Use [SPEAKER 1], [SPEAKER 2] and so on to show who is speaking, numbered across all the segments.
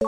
[SPEAKER 1] Yay!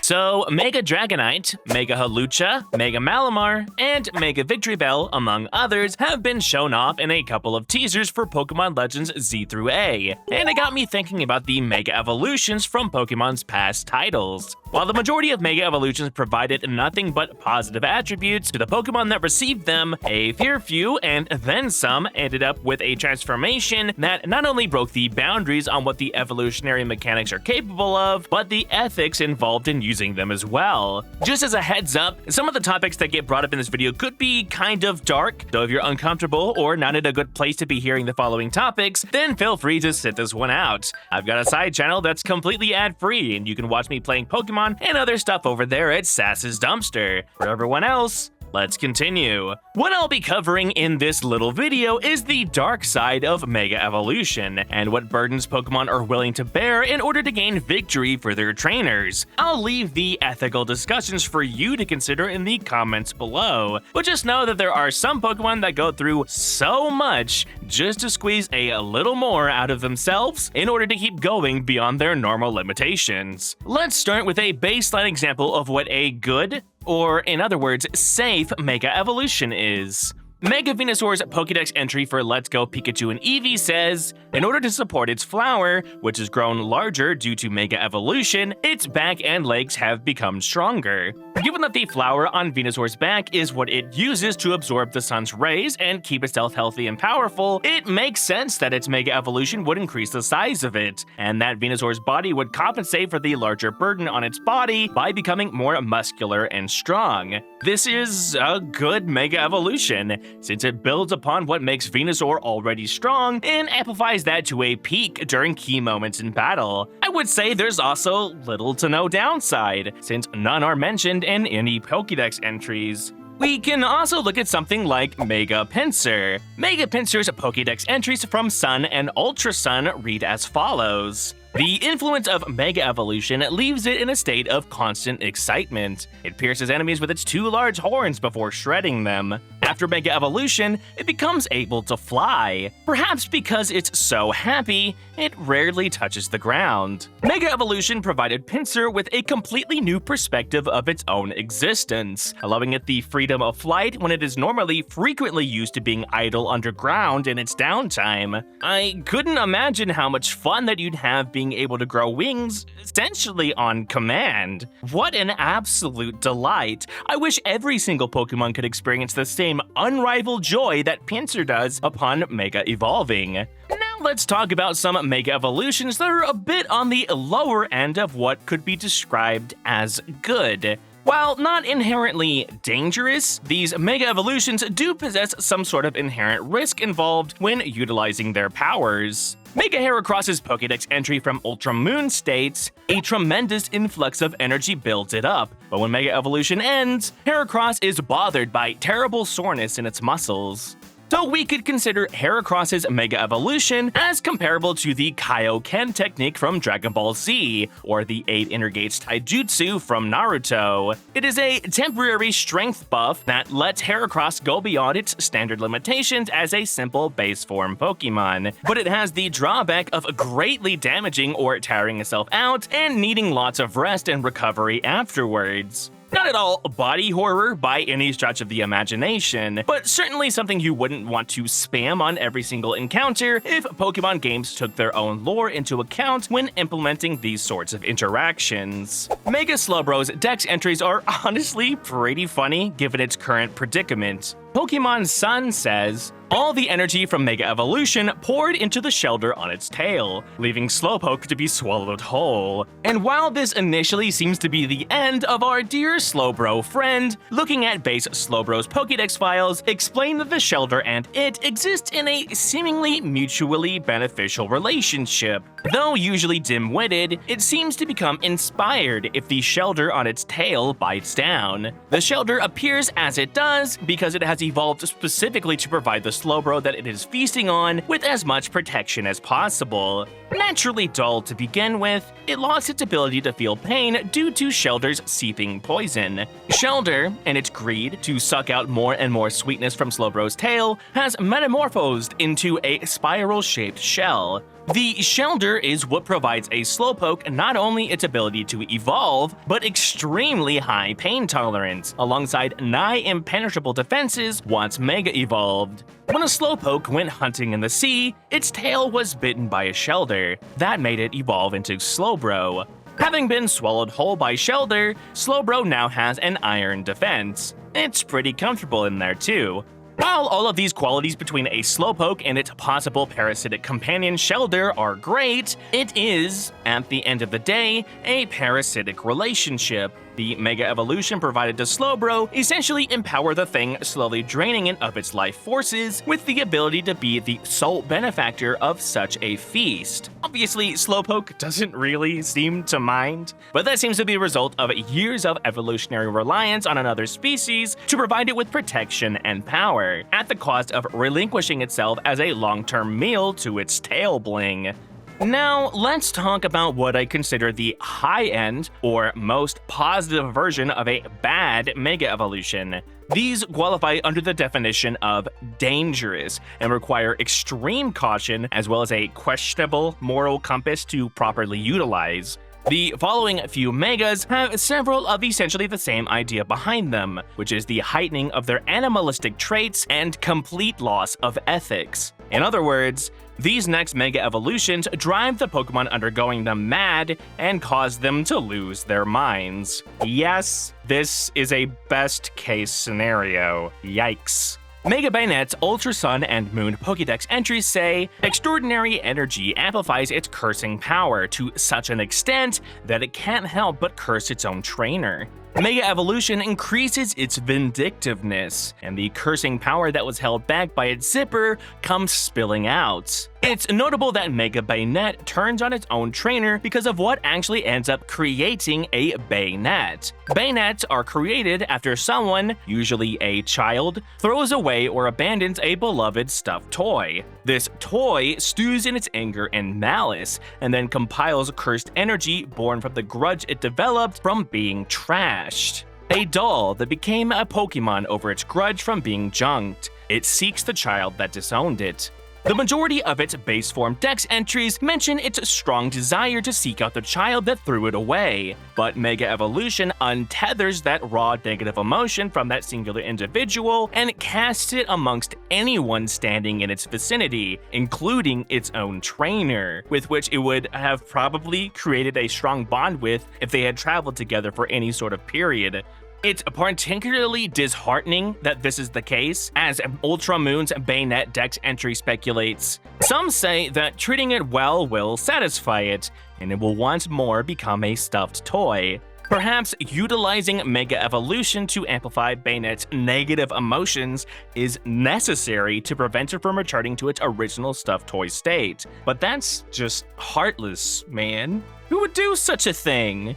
[SPEAKER 2] So, Mega Dragonite, Mega Hawlucha, Mega Malamar, and Mega Victreebel, among others, have been shown off in a couple of teasers for Pokemon Legends Z through A, and it got me thinking about the Mega Evolutions from Pokemon's past titles. While the majority of Mega Evolutions provided nothing but positive attributes to the Pokemon that received them, a fair few, and then some, ended up with a transformation that not only broke the boundaries on what the evolutionary mechanics are capable of, but the ethics involved in using them as well. Just as a heads up, some of the topics that get brought up in this video could be kind of dark, so if you're uncomfortable or not in a good place to be hearing the following topics, then feel free to sit this one out. I've got a side channel that's completely ad-free, and you can watch me playing Pokemon and other stuff over there at Sass's Dumpster. For everyone else, let's continue. What I'll be covering in this little video is the dark side of Mega Evolution, and what burdens Pokemon are willing to bear in order to gain victory for their trainers. I'll leave the ethical discussions for you to consider in the comments below, but just know that there are some Pokemon that go through so much just to squeeze a little more out of themselves in order to keep going beyond their normal limitations. Let's start with a baseline example of what a good, or in other words, safe Mega Evolution is. Mega Venusaur's Pokédex entry for Let's Go Pikachu and Eevee says, in order to support its flower, which has grown larger due to Mega Evolution, its back and legs have become stronger. Given that the flower on Venusaur's back is what it uses to absorb the sun's rays and keep itself healthy and powerful, it makes sense that its Mega Evolution would increase the size of it, and that Venusaur's body would compensate for the larger burden on its body by becoming more muscular and strong. This is a good Mega Evolution, since it builds upon what makes Venusaur already strong and amplifies that to a peak during key moments in battle. I would say there's also little to no downside, since none are mentioned in any Pokédex entries. We can also look at something like Mega Pinsir. Mega Pinsir's Pokédex entries from Sun and Ultra Sun read as follows. The influence of Mega Evolution leaves it in a state of constant excitement. It pierces enemies with its two large horns before shredding them. After Mega Evolution, it becomes able to fly. Perhaps because it's so happy, it rarely touches the ground. Mega Evolution provided Pinsir with a completely new perspective of its own existence, allowing it the freedom of flight when it is normally frequently used to being idle underground in its downtime. I couldn't imagine how much fun that you'd have being able to grow wings essentially on command. What an absolute delight. I wish every single Pokemon could experience the same unrivaled joy that Pinsir does upon Mega Evolving. Now let's talk about some Mega Evolutions that are a bit on the lower end of what could be described as good. While not inherently dangerous, these Mega Evolutions do possess some sort of inherent risk involved when utilizing their powers. Mega Heracross's Pokédex entry from Ultra Moon states, a tremendous influx of energy builds it up, but when Mega Evolution ends, Heracross is bothered by terrible soreness in its muscles. So we could consider Heracross's Mega Evolution as comparable to the Kaioken technique from Dragon Ball Z, or the 8 Intergates Taijutsu from Naruto. It is a temporary strength buff that lets Heracross go beyond its standard limitations as a simple base form Pokemon, but it has the drawback of greatly damaging or tiring itself out and needing lots of rest and recovery afterwards. Not at all body horror by any stretch of the imagination, but certainly something you wouldn't want to spam on every single encounter if Pokemon games took their own lore into account when implementing these sorts of interactions. Mega Slowbro's Dex entries are honestly pretty funny given its current predicament. Pokemon Sun says, all the energy from Mega Evolution poured into the shelter on its tail, leaving Slowpoke to be swallowed whole. And while this initially seems to be the end of our dear Slowbro friend, looking at base Slowbro's Pokédex files explain that the shelter and it exist in a seemingly mutually beneficial relationship. Though usually dim-witted, it seems to become inspired if the shelter on its tail bites down. The shelter appears as it does because it has evolved specifically to provide the Slowbro that it is feasting on with as much protection as possible. Naturally dull to begin with, it lost its ability to feel pain due to Shelder's seeping poison. Shelder, in its greed to suck out more and more sweetness from Slowbro's tail, has metamorphosed into a spiral-shaped shell. The Shelder is what provides a Slowpoke not only its ability to evolve, but extremely high pain tolerance, alongside nigh impenetrable defenses once Mega evolved. When a Slowpoke went hunting in the sea, its tail was bitten by a Shelder. That made it evolve into Slowbro. Having been swallowed whole by Shelder, Slowbro now has an iron defense. It's pretty comfortable in there too. While all of these qualities between a Slowpoke and its possible parasitic companion Shelder are great, it is, at the end of the day, a parasitic relationship. The Mega Evolution provided to Slowbro essentially empower the thing slowly draining it of its life forces with the ability to be the sole benefactor of such a feast. Obviously, Slowpoke doesn't really seem to mind, but that seems to be a result of years of evolutionary reliance on another species to provide it with protection and power, at the cost of relinquishing itself as a long-term meal to its tail bling. Now, let's talk about what I consider the high-end, or most positive version of a bad Mega Evolution. These qualify under the definition of dangerous and require extreme caution as well as a questionable moral compass to properly utilize. The following few Megas have several of essentially the same idea behind them, which is the heightening of their animalistic traits and complete loss of ethics. In other words, these next Mega Evolutions drive the Pokemon undergoing them mad and cause them to lose their minds. Yes, this is a best case scenario. Yikes. Mega Bayonet's Ultra Sun and Moon Pokédex entries say, extraordinary energy amplifies its cursing power to such an extent that it can't help but curse its own trainer. Mega Evolution increases its vindictiveness, and the cursing power that was held back by its zipper comes spilling out. It's notable that Mega Bayonet turns on its own trainer because of what actually ends up creating a Bayonet. Bayonets are created after someone, usually a child, throws away or abandons a beloved stuffed toy. This toy stews in its anger and malice, and then compiles cursed energy born from the grudge it developed from being trashed. A doll that became a Pokemon over its grudge from being junked. It seeks the child that disowned it. The majority of its base form dex entries mention its strong desire to seek out the child that threw it away, but Mega Evolution untethers that raw negative emotion from that singular individual and casts it amongst anyone standing in its vicinity, including its own trainer, with which it would have probably created a strong bond with if they had traveled together for any sort of period. It's particularly disheartening that this is the case, as Ultra Moon's Bayonet Dex entry speculates. Some say that treating it well will satisfy it, and it will once more become a stuffed toy. Perhaps utilizing Mega Evolution to amplify Bayonet's negative emotions is necessary to prevent it from returning to its original stuffed toy state. But that's just heartless, man. Who would do such a thing?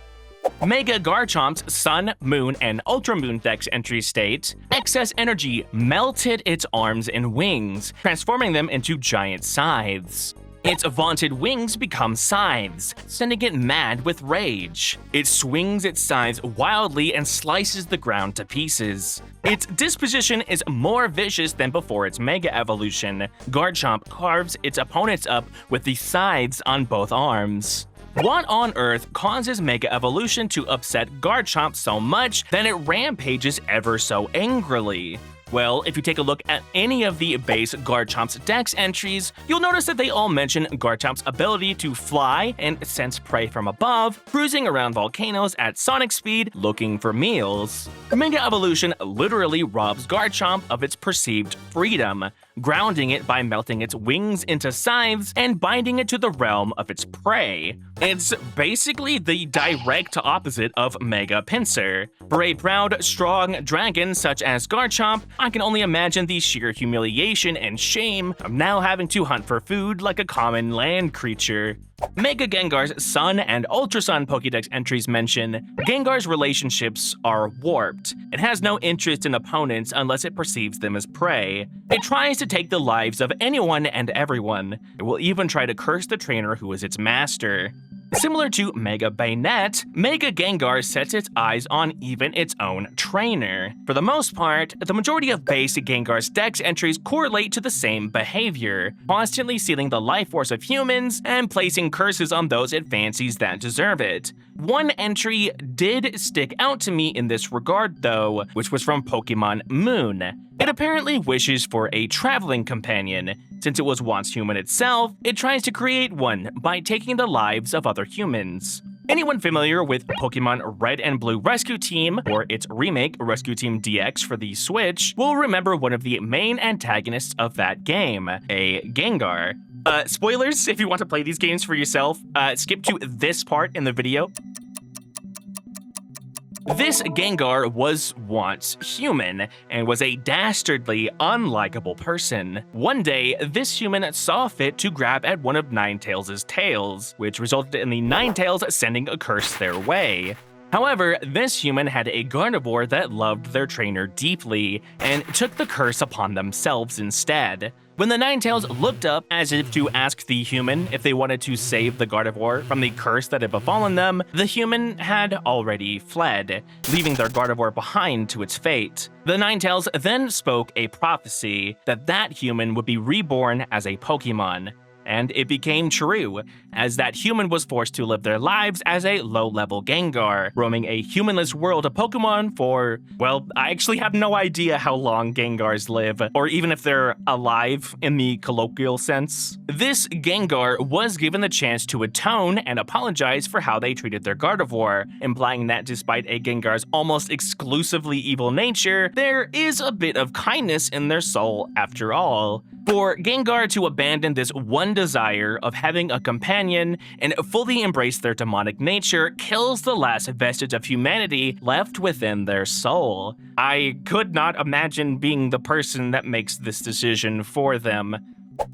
[SPEAKER 2] Mega Garchomp's Sun, Moon, and Ultra Moon Dex entry state, excess energy melted its arms and wings, transforming them into giant scythes. Its vaunted wings become scythes, sending it mad with rage. It swings its scythes wildly and slices the ground to pieces. Its disposition is more vicious than before its Mega Evolution. Garchomp carves its opponents up with the scythes on both arms. What on earth causes Mega Evolution to upset Garchomp so much that it rampages ever so angrily? Well, if you take a look at any of the base Garchomp's Dex entries, you'll notice that they all mention Garchomp's ability to fly and sense prey from above, cruising around volcanoes at sonic speed looking for meals. Mega Evolution literally robs Garchomp of its perceived freedom, grounding it by melting its wings into scythes and binding it to the realm of its prey. It's basically the direct opposite of Mega Pinsir. For a proud, strong dragon such as Garchomp, I can only imagine the sheer humiliation and shame of now having to hunt for food like a common land creature. Mega Gengar's Sun and Ultra Sun Pokédex entries mention, Gengar's relationships are warped. It has no interest in opponents unless it perceives them as prey. It tries to take the lives of anyone and everyone. It will even try to curse the trainer who is its master. Similar to Mega Bayonet, Mega Gengar sets its eyes on even its own trainer. For the most part, the majority of base Gengar's dex entries correlate to the same behavior, constantly stealing the life force of humans and placing curses on those it fancies that deserve it. One entry did stick out to me in this regard though, which was from Pokemon Moon. It apparently wishes for a traveling companion. Since it was once human itself, it tries to create one by taking the lives of other humans. Anyone familiar with Pokemon Red and Blue Rescue Team, or its remake Rescue Team DX for the Switch, will remember one of the main antagonists of that game, a Gengar. Spoilers, if you want to play these games for yourself, skip to this part in the video. This Gengar was once human and was a dastardly, unlikable person. One day, this human saw fit to grab at one of Ninetales' tails, which resulted in the Ninetales sending a curse their way. However, this human had a Gardevoir that loved their trainer deeply and took the curse upon themselves instead. When the Ninetales looked up as if to ask the human if they wanted to save the Gardevoir from the curse that had befallen them, the human had already fled, leaving their Gardevoir behind to its fate. The Ninetales then spoke a prophecy that that human would be reborn as a Pokemon. And it became true, as that human was forced to live their lives as a low-level Gengar, roaming a humanless world of Pokemon for, well, I actually have no idea how long Gengars live, or even if they're alive in the colloquial sense. This Gengar was given the chance to atone and apologize for how they treated their Gardevoir, implying that despite a Gengar's almost exclusively evil nature, there is a bit of kindness in their soul after all. For Gengar to abandon this one desire of having a companion and fully embrace their demonic nature kills the last vestige of humanity left within their soul. I could not imagine being the person that makes this decision for them.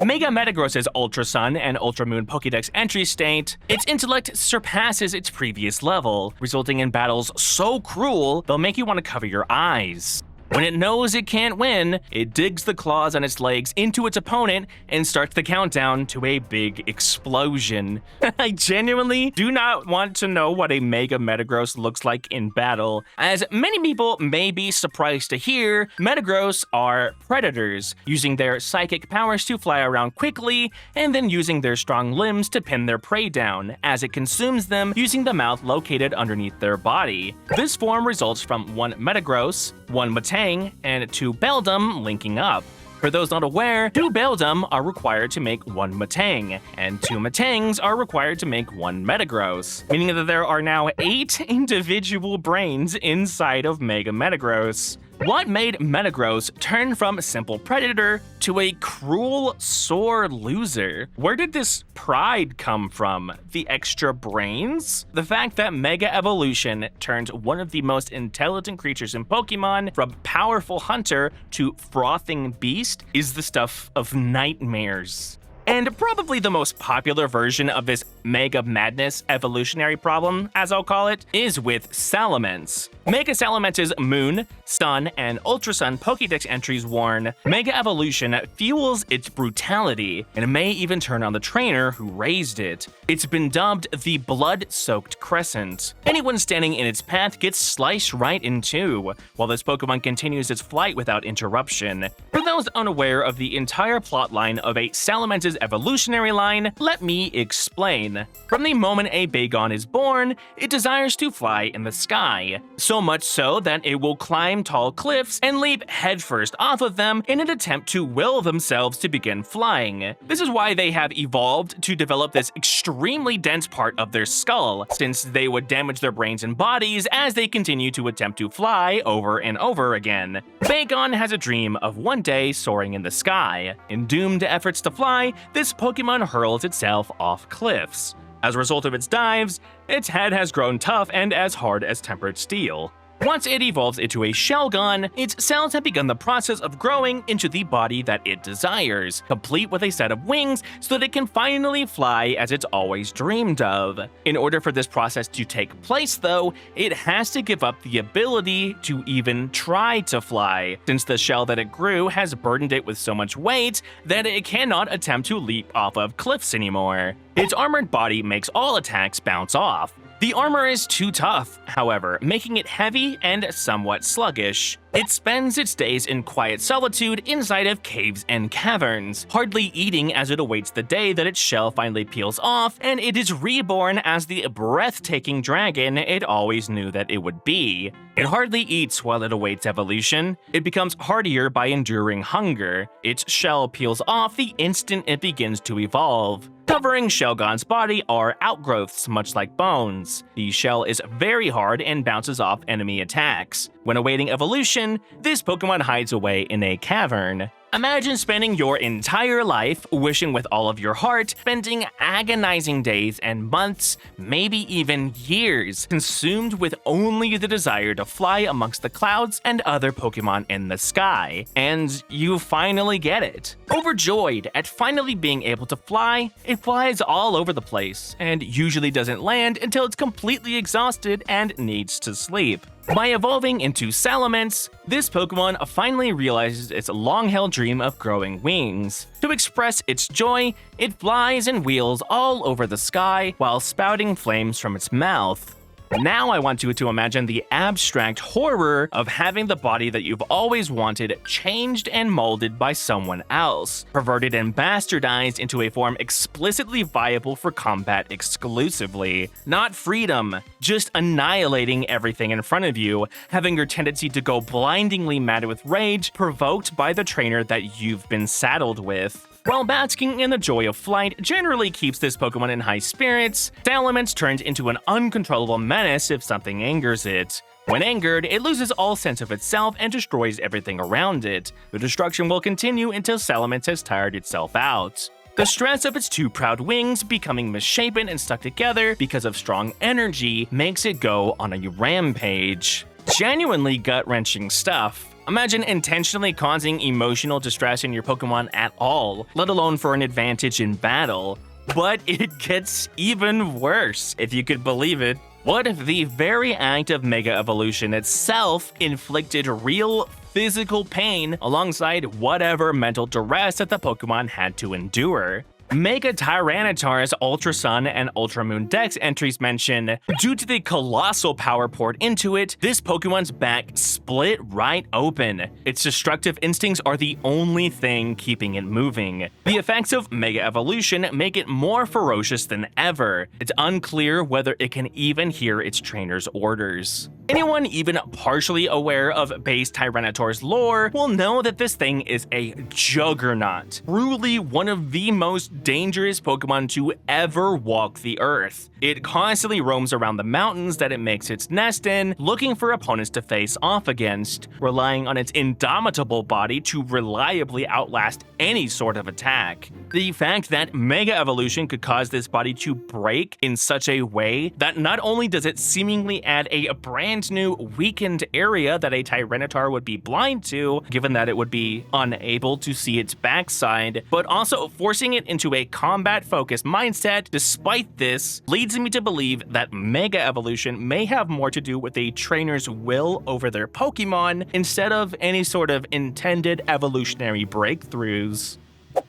[SPEAKER 2] Mega Metagross's Ultra Sun and Ultra Moon Pokédex entry state, its intellect surpasses its previous level, resulting in battles so cruel they'll make you want to cover your eyes. When it knows it can't win, it digs the claws on its legs into its opponent and starts the countdown to a big explosion. I genuinely do not want to know what a Mega Metagross looks like in battle. As many people may be surprised to hear, Metagross are predators, using their psychic powers to fly around quickly and then using their strong limbs to pin their prey down, as it consumes them using the mouth located underneath their body. This form results from one Metagross, one Matang, and two Beldum linking up. For those not aware, 2 Beldum are required to make 1 Matang, and 2 Matangs are required to make 1 Metagross, meaning that there are now 8 individual brains inside of Mega Metagross. What made Metagross turn from simple predator to a cruel, sore loser? Where did this pride come from? The extra brains? The fact that Mega Evolution turned one of the most intelligent creatures in Pokemon from powerful hunter to frothing beast is the stuff of nightmares. And probably the most popular version of this Mega Madness evolutionary problem, as I'll call it, is with Salamence. Mega Salamence's Moon, Sun, and Ultra Sun Pokédex entries warn, Mega Evolution fuels its brutality, and may even turn on the trainer who raised it. It's been dubbed the Blood-Soaked Crescent. Anyone standing in its path gets sliced right in two, while this Pokemon continues its flight without interruption. For those unaware of the entire plotline of a Salamence's evolutionary line, let me explain. From the moment a Bagon is born, it desires to fly in the sky. So much so that it will climb tall cliffs and leap headfirst off of them in an attempt to will themselves to begin flying. This is why they have evolved to develop this extremely dense part of their skull, since they would damage their brains and bodies as they continue to attempt to fly over and over again. Bagon has a dream of one day soaring in the sky. In doomed efforts to fly, this Pokemon hurls itself off cliffs. As a result of its dives, its head has grown tough and as hard as tempered steel. Once it evolves into a Shellgon, its cells have begun the process of growing into the body that it desires, complete with a set of wings so that it can finally fly as it's always dreamed of. In order for this process to take place, though, it has to give up the ability to even try to fly, since the shell that it grew has burdened it with so much weight that it cannot attempt to leap off of cliffs anymore. Its armored body makes all attacks bounce off. The armor is too tough, however, making it heavy and somewhat sluggish. It spends its days in quiet solitude inside of caves and caverns, hardly eating as it awaits the day that its shell finally peels off and it is reborn as the breathtaking dragon it always knew that it would be. It hardly eats while it awaits evolution. It becomes hardier by enduring hunger. Its shell peels off the instant it begins to evolve. Covering Shellgon's body are outgrowths, much like bones. The shell is very hard and bounces off enemy attacks. When awaiting evolution, this Pokemon hides away in a cavern. Imagine spending your entire life wishing with all of your heart, spending agonizing days and months, maybe even years, consumed with only the desire to fly amongst the clouds and other Pokemon in the sky. And you finally get it. Overjoyed at finally being able to fly, it flies all over the place, and usually doesn't land until it's completely exhausted and needs to sleep. By evolving into Salamence, this Pokemon finally realizes its long-held dream of growing wings. To express its joy, it flies and wheels all over the sky while spouting flames from its mouth. Now I want you to imagine the abstract horror of having the body that you've always wanted changed and molded by someone else, perverted and bastardized into a form explicitly viable for combat exclusively. Not freedom, just annihilating everything in front of you, having your tendency to go blindingly mad with rage provoked by the trainer that you've been saddled with. While basking in the joy of flight generally keeps this Pokemon in high spirits, Salamence turns into an uncontrollable menace if something angers it. When angered, it loses all sense of itself and destroys everything around it. The destruction will continue until Salamence has tired itself out. The stress of its two proud wings becoming misshapen and stuck together because of strong energy makes it go on a rampage. Genuinely gut-wrenching stuff. Imagine intentionally causing emotional distress in your Pokemon at all, let alone for an advantage in battle. But it gets even worse, if you could believe it. What if the very act of Mega Evolution itself inflicted real physical pain alongside whatever mental duress that the Pokemon had to endure? Mega Tyranitar's Ultra Sun and Ultra Moon Dex entries mention, due to the colossal power poured into it, this Pokemon's back split right open. Its destructive instincts are the only thing keeping it moving. The effects of Mega Evolution make it more ferocious than ever. It's unclear whether it can even hear its trainer's orders. Anyone even partially aware of base Tyranitar's lore will know that this thing is a juggernaut, truly one of the most dangerous Pokemon to ever walk the earth. It constantly roams around the mountains that it makes its nest in, looking for opponents to face off against, relying on its indomitable body to reliably outlast any sort of attack. The fact that Mega Evolution could cause this body to break in such a way that not only does it seemingly add a brand new weakened area that a Tyranitar would be blind to, given that it would be unable to see its backside, but also forcing it into a combat-focused mindset. Despite this, leads me to believe that Mega Evolution may have more to do with a trainer's will over their Pokemon instead of any sort of intended evolutionary breakthroughs.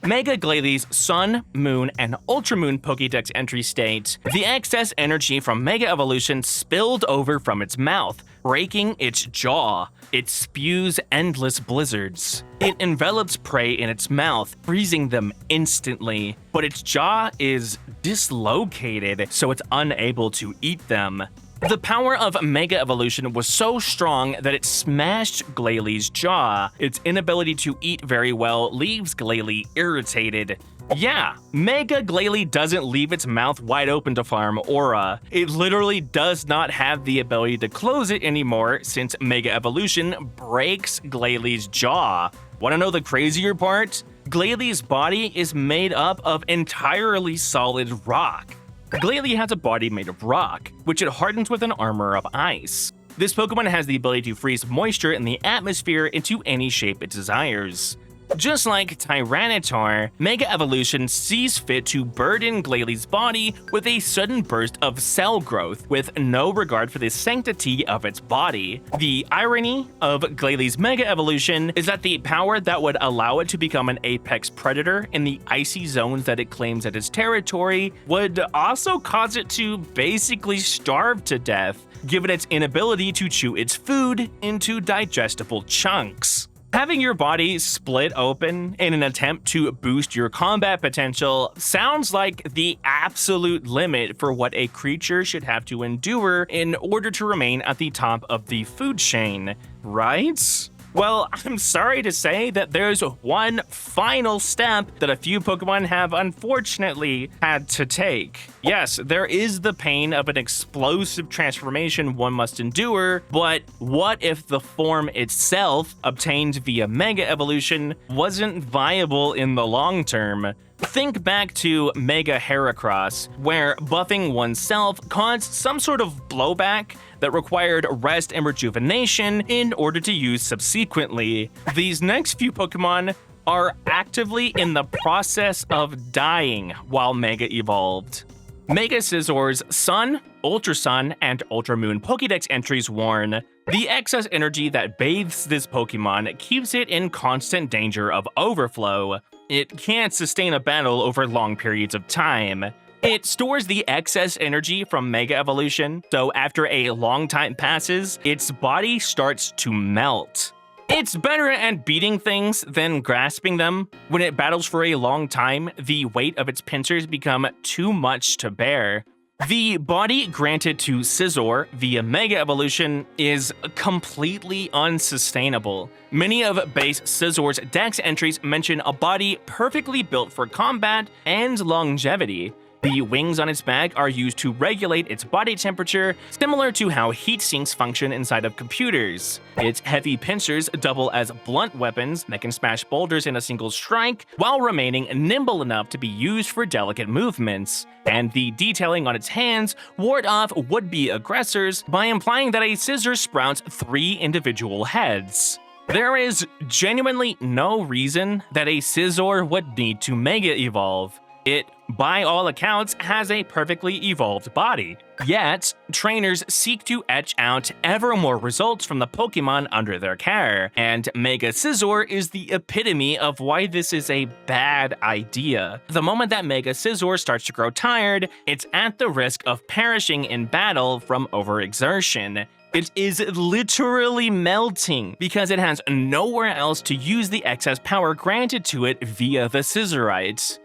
[SPEAKER 2] Mega Glalie Sun, Moon, and Ultra Moon Pokédex entry state, the excess energy from Mega Evolution spilled over from its mouth, breaking its jaw. It spews endless blizzards. It envelops prey in its mouth, freezing them instantly, but its jaw is dislocated, so it's unable to eat them. The power of Mega Evolution was so strong that it smashed Glalie's jaw. Its inability to eat very well leaves Glalie irritated. Yeah, Mega Glalie doesn't leave its mouth wide open to farm Aura. It literally does not have the ability to close it anymore since Mega Evolution breaks Glalie's jaw. Wanna know the crazier part? Glalie's body is made up of entirely solid rock. Glalie has a body made of rock, which it hardens with an armor of ice. This Pokemon has the ability to freeze moisture in the atmosphere into any shape it desires. Just like Tyranitar, Mega Evolution sees fit to burden Glalie body with a sudden burst of cell growth with no regard for the sanctity of its body. The irony of Glalie's Mega Evolution is that the power that would allow it to become an apex predator in the icy zones that it claims as its territory would also cause it to basically starve to death, given its inability to chew its food into digestible chunks. Having your body split open in an attempt to boost your combat potential sounds like the absolute limit for what a creature should have to endure in order to remain at the top of the food chain, right? Well, I'm sorry to say that there's one final step that a few Pokemon have unfortunately had to take. Yes, there is the pain of an explosive transformation one must endure, but what if the form itself, obtained via Mega Evolution, wasn't viable in the long term? Think back to Mega Heracross, where buffing oneself caused some sort of blowback that required rest and rejuvenation in order to use subsequently. These next few Pokemon are actively in the process of dying while Mega evolved. Mega Scizzor's Sun, Ultra Sun, and Ultra Moon Pokédex entries warn, the excess energy that bathes this Pokemon keeps it in constant danger of overflow. It can't sustain a battle over long periods of time. It stores the excess energy from Mega Evolution, so after a long time passes, its body starts to melt. It's better at beating things than grasping them. When it battles for a long time, the weight of its pincers become too much to bear. The body granted to Scizzor via Mega Evolution is completely unsustainable. Many of base Scizzor's Dex entries mention a body perfectly built for combat and longevity. The wings on its back are used to regulate its body temperature, similar to how heat sinks function inside of computers. Its heavy pincers double as blunt weapons that can smash boulders in a single strike, while remaining nimble enough to be used for delicate movements. And the detailing on its hands ward off would-be aggressors by implying that a Scizzor sprouts 3 individual heads. There is genuinely no reason that a Scizzor would need to Mega Evolve. It, by all accounts, has a perfectly evolved body. Yet, trainers seek to etch out ever more results from the Pokemon under their care, and Mega Scizzor is the epitome of why this is a bad idea. The moment that Mega Scizzor starts to grow tired, it's at the risk of perishing in battle from overexertion. It is literally melting because it has nowhere else to use the excess power granted to it via the Scissorite.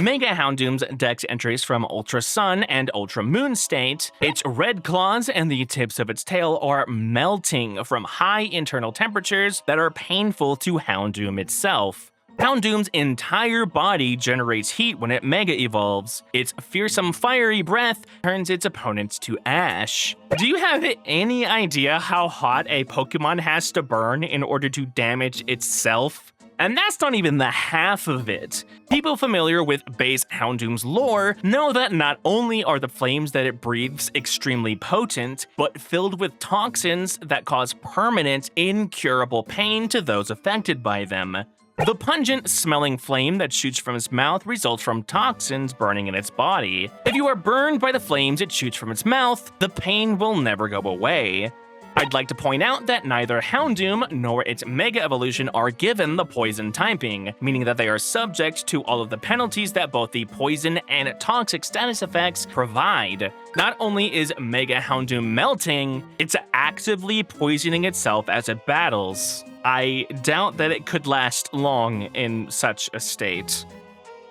[SPEAKER 2] Mega Houndoom's Dex entries from Ultra Sun and Ultra Moon state, its red claws and the tips of its tail are melting from high internal temperatures that are painful to Houndoom itself. Houndoom's entire body generates heat when it Mega Evolves. Its fearsome fiery breath turns its opponents to ash. Do you have any idea how hot a Pokemon has to burn in order to damage itself? And that's not even the half of it. People familiar with base Houndoom's lore know that not only are the flames that it breathes extremely potent, but filled with toxins that cause permanent, incurable pain to those affected by them. The pungent smelling flame that shoots from its mouth results from toxins burning in its body. If you are burned by the flames it shoots from its mouth, the pain will never go away. I'd like to point out that neither Houndoom nor its Mega Evolution are given the poison typing, meaning that they are subject to all of the penalties that both the poison and toxic status effects provide. Not only is Mega Houndoom melting, it's actively poisoning itself as it battles. I doubt that it could last long in such a state.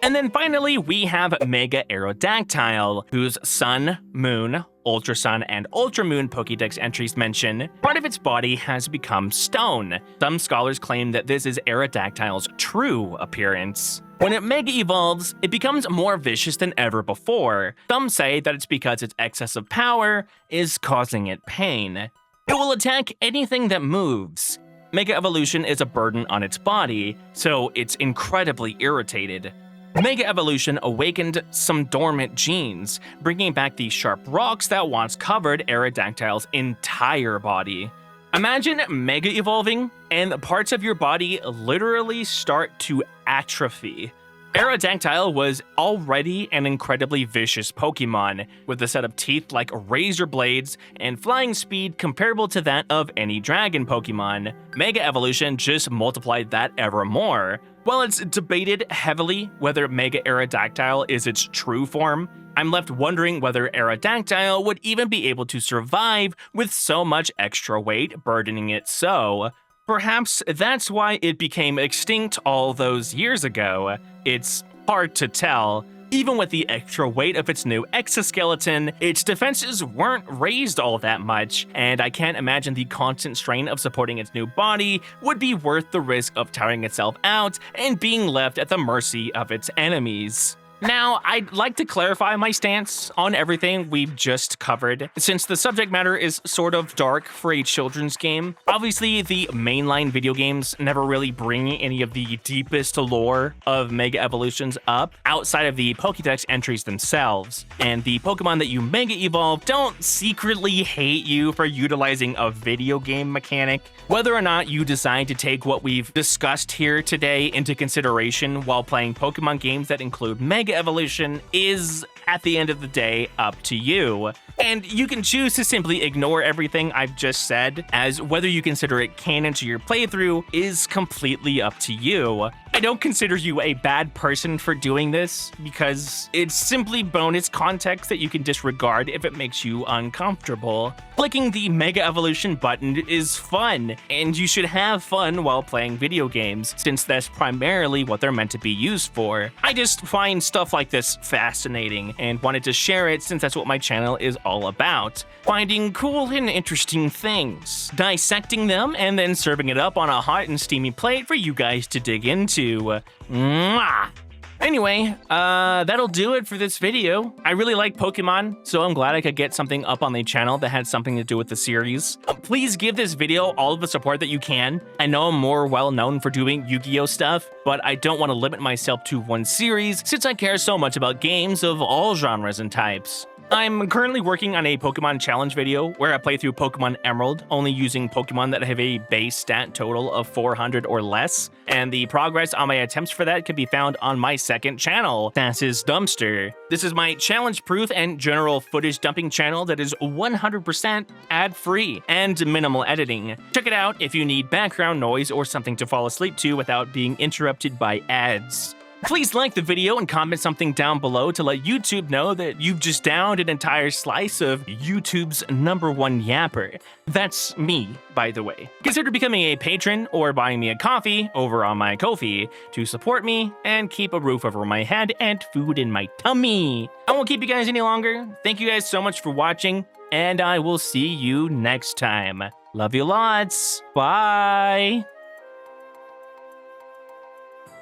[SPEAKER 2] And then finally, we have Mega Aerodactyl, whose Sun, Moon, Ultra Sun, and Ultra Moon Pokédex entries mention part of its body has become stone. Some scholars claim that this is Aerodactyl's true appearance. When it Mega Evolves, it becomes more vicious than ever before. Some say that it's because its excess of power is causing it pain. It will attack anything that moves. Mega Evolution is a burden on its body, so it's incredibly irritated. Mega Evolution awakened some dormant genes, bringing back the sharp rocks that once covered Aerodactyl's entire body. Imagine Mega evolving, and parts of your body literally start to atrophy. Aerodactyl was already an incredibly vicious Pokemon, with a set of teeth like razor blades and flying speed comparable to that of any dragon Pokemon. Mega Evolution just multiplied that ever more. While it's debated heavily whether Mega Aerodactyl is its true form, I'm left wondering whether Aerodactyl would even be able to survive with so much extra weight burdening it so. Perhaps that's why it became extinct all those years ago. It's hard to tell. Even with the extra weight of its new exoskeleton, its defenses weren't raised all that much, and I can't imagine the constant strain of supporting its new body would be worth the risk of tiring itself out and being left at the mercy of its enemies. Now, I'd like to clarify my stance on everything we've just covered, since the subject matter is sort of dark for a children's game. Obviously, the mainline video games never really bring any of the deepest lore of Mega Evolutions up outside of the Pokédex entries themselves, and the Pokemon that you Mega Evolve don't secretly hate you for utilizing a video game mechanic. Whether or not you decide to take what we've discussed here today into consideration while playing Pokemon games that include Mega Evolution is, at the end of the day, up to you. And you can choose to simply ignore everything I've just said, as whether you consider it canon to your playthrough is completely up to you. I don't consider you a bad person for doing this, because it's simply bonus context that you can disregard if it makes you uncomfortable. Clicking the Mega Evolution button is fun, and you should have fun while playing video games, since that's primarily what they're meant to be used for. I just find stuff like this fascinating, and wanted to share it since that's what my channel is all about. Finding cool and interesting things, dissecting them, and then serving it up on a hot and steamy plate for you guys to dig into. Mwah! Anyway, that'll do it for this video. I really like Pokemon, so I'm glad I could get something up on the channel that had something to do with the series. Please give this video all of the support that you can. I know I'm more well known for doing Yu-Gi-Oh stuff, but I don't want to limit myself to one series since I care so much about games of all genres and types. I'm currently working on a Pokemon challenge video where I play through Pokemon Emerald, only using Pokemon that have a base stat total of 400 or less, and the progress on my attempts for that can be found on my second channel, Sass's Dumpster. This is my challenge-proof and general footage dumping channel that is 100% ad-free and minimal editing. Check it out if you need background noise or something to fall asleep to without being interrupted by ads. Please like the video and comment something down below to let YouTube know that you've just downed an entire slice of YouTube's #1 yapper. That's me, by the way. Consider becoming a patron or buying me a coffee over on my Ko-fi to support me and keep a roof over my head and food in my tummy. I won't keep you guys any longer. Thank you guys so much for watching, and I will see you next time. Love you lots. Bye.